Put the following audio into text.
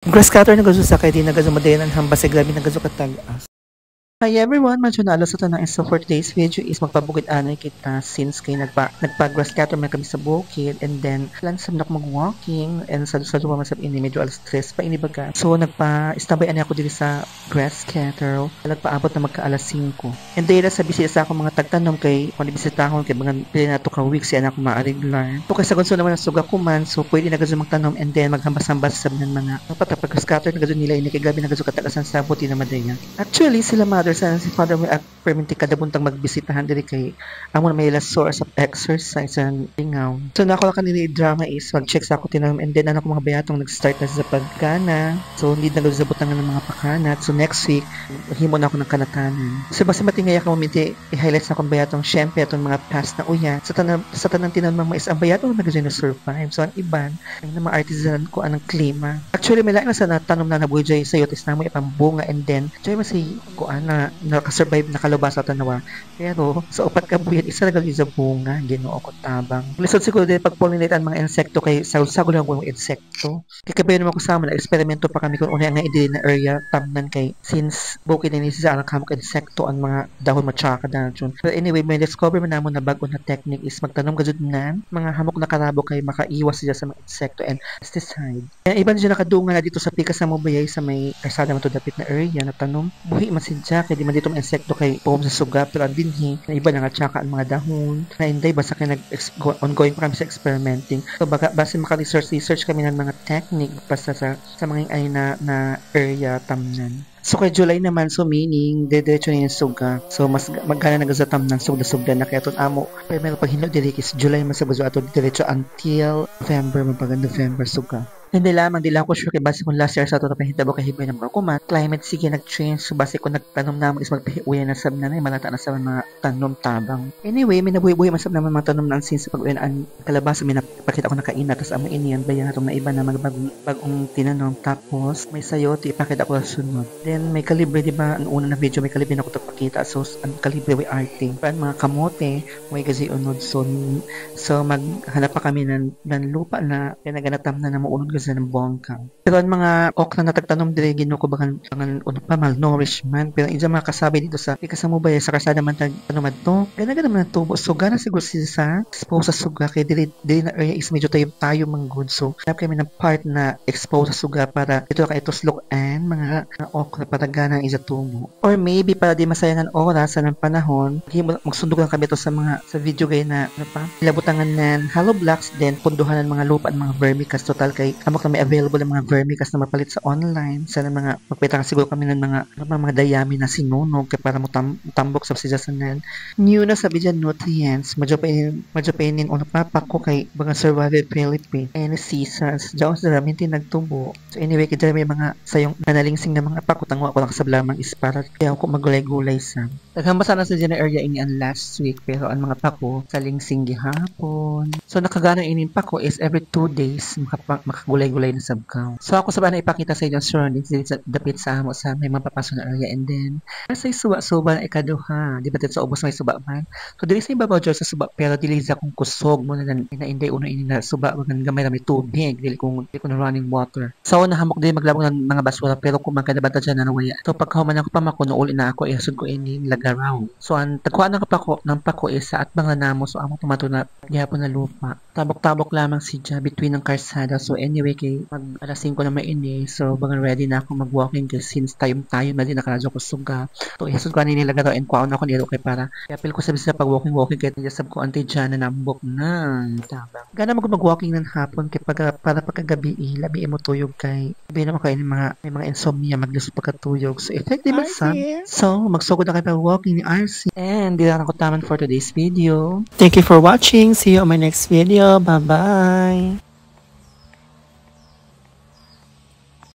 Grass cutter na gazo sa kay di na gazo madayan ang hambas sa grabe na gazo katag-as. Hi everyone, medyo naalo sa tanang so for today's video is magpabukid anay kita since kay nagpa-grass cutter man kami sa bukid and then lansam na ako mag-walking and sa duwa masab ini medyo alas 3 pa ini baga. So nagpa-standby anay ako diri sa grass cutter nagpaabot na magka alas 5. And dahil sa bisita sa ako mga tagtanom kay kung bisitahon kay mga pili na to ka weeks yan ako ma-regular. So kay sa gunso naman ang suga ko man so pwede na gazo magtanom and then maghambas-hambas sa mga patapag-grass cutter na gazo nila ini kay gabi na gazo katagasan sa buti na madayan. Actually sila mother sa si father may perminti kada buntang magbisitahan diri kay amo na may last source of exercise and lingaw. So nako kanini drama is mag-check sa ako tinam and then ano ko mga bayatong nag-start na sa pagkana. So hindi na gazabot ng mga pakanat. So next week himo na ako ng kanatanan. So basta matingaya ka minti i-highlight sa akong bayatong syempre atong mga past na uyan. Sa tanang tinamang mais ang bayatong nagazay na survive. So ang iban ay na mga artisan ko anang klima. Actually may lain na sa tanom na nabuhay jay sa yotis na mo ipambunga and then jay masay ko ana nakasurvive nakalubas sa tanawa. Pero sa upat ka buyan isa na gali sa bunga Ginoo ko tabang. Lisod siguro din pag-pollinate ang mga insekto kay sagol lang ko yung insekto. Kay kabayo naman ko sa na eksperimento pa kami kung una nga idili na area tamnan kay since bukid ni sa alang kamok insekto ang mga dahon matsaka na dyan. But anyway, may discover man namo na bago na technique is magtanom gajud na mga hamok na karabo kay makaiwas siya sa mga insekto and pesticide. Kaya iban siya nakadungan na dito sa pikas sa Mobayay sa may karsada man to dapit na area na tanom. Buhi man sidya kay di man dito mga insekto kay pom sa suga pero ang dinhi na iba nga tsaka ang mga dahon. Na inday basta kay ongoing pa kami sa experimenting. So base maka-research kami ng mga technique basta sa mga ay na area tamnan. So kay July naman, so meaning, diretso na yung suga. So mas magkana nagazatam ng sugda-sugda na kaya ito amo. Pero meron pag hinlo dirikis, July masabazo ato diretso until November, mapagan November suga. Hindi lamang, di lang ko sure kay base kung last year sa ito na pahitabo kay hibay ng mga kumat. Climate sige nag-change, so base kung nagtanom naman is magpahiuyan na sab na malata na sa mga tanom tabang. Anyway, may nabuhi-buhi masab naman mga tanom na since pag-uyan ang kalabasa, may napakita ko nakaina, tapos amo iniyan, bayan na itong na iba na bagong tinanom. Tapos, may sayote, ipakita ko sunod. Then, may kalibre, di ba, ang una na video, may kalibre na ko pakita. So, ang kalibre way arte. Pero mga kamote, may gazi unod. So maghanap pa kami ng lupa na pinaganatam na maunod sa ng bongkang. Pero ang mga okra na tagtanom dire ginuko bagan uno pa malnourishment pero inja mga kasabi dito sa ikasamo ba sa kasada man ano man to gana man tubo so gana siguro sa expose sa suga kay dire na area is medyo tayo manggod so hanap kami ng part na expose sa suga para ito kay tuslokan mga okra para gana isa tubo or maybe para di masayangan oras sa ng panahon magsundog lang kami to sa video gay na ano pa ilabutangan ng hollow blocks then punduhan ng mga lupa at mga vermicast total kay amok na may available ng mga vermicast na mapalit sa online sana mga magpitang siguro kami ng mga dayami na sinunog kay para mo tambok sa sijasanan new na sabi dyan nutrients medyo pa inin una papako kay mga survival Philippine and seasons dyan sa ramin nagtubo so anyway kaya may mga sayong nanalingsing na mga pako tangwa ko lang sa blamang is para kaya ako magulay-gulay sa naghambasa na sa dyan na area ini ang last week pero ang mga pako sa lingsing gihapon so nakagana inin pako is every 2 days makagulay-gulay na sabkaw. So ako sa na ipakita sa inyo surroundings dito sa dapit sa amo sa may mapapasok na area and then sa suba-suba na ikaduha di ba sa ubos may suba man so dili sa ibabaw dyan sa suba pero dili sa kung kusog mo na inday uno ini na suba magan gamay na may tubig dili kung running water so nahamok din maglabog ng mga basura pero kung magkadabata dyan na nawaya so pagkahuman ako pa makunuuli na ako ihasod ko ini lagaraw so ang tagkuha ng pako is sa at mga namo so amo tumato na gihapon na lupa tabok-tabok lamang siya between ng karsada so anyway kay mag alas 5 na maini so bagang ready na ako mag-walking kasi since tayo na din nakaradyo ko suga so ihasod ko nila garo and kuha na ako nilo kay para kapil ko sabi sa pag-walking kaya niyasab ko ante dyan na nambok na tabang gana mag-walking ng hapon kay para pagkagabi labi mo tuyog kay sabi naman kayo may mga insomnia maglusot pagkatuyog so effective ba sa so magsugod na kayo pag-walking ni RC and di lang ako taman for today's video. Thank you for watching, see you on my next video, bye bye.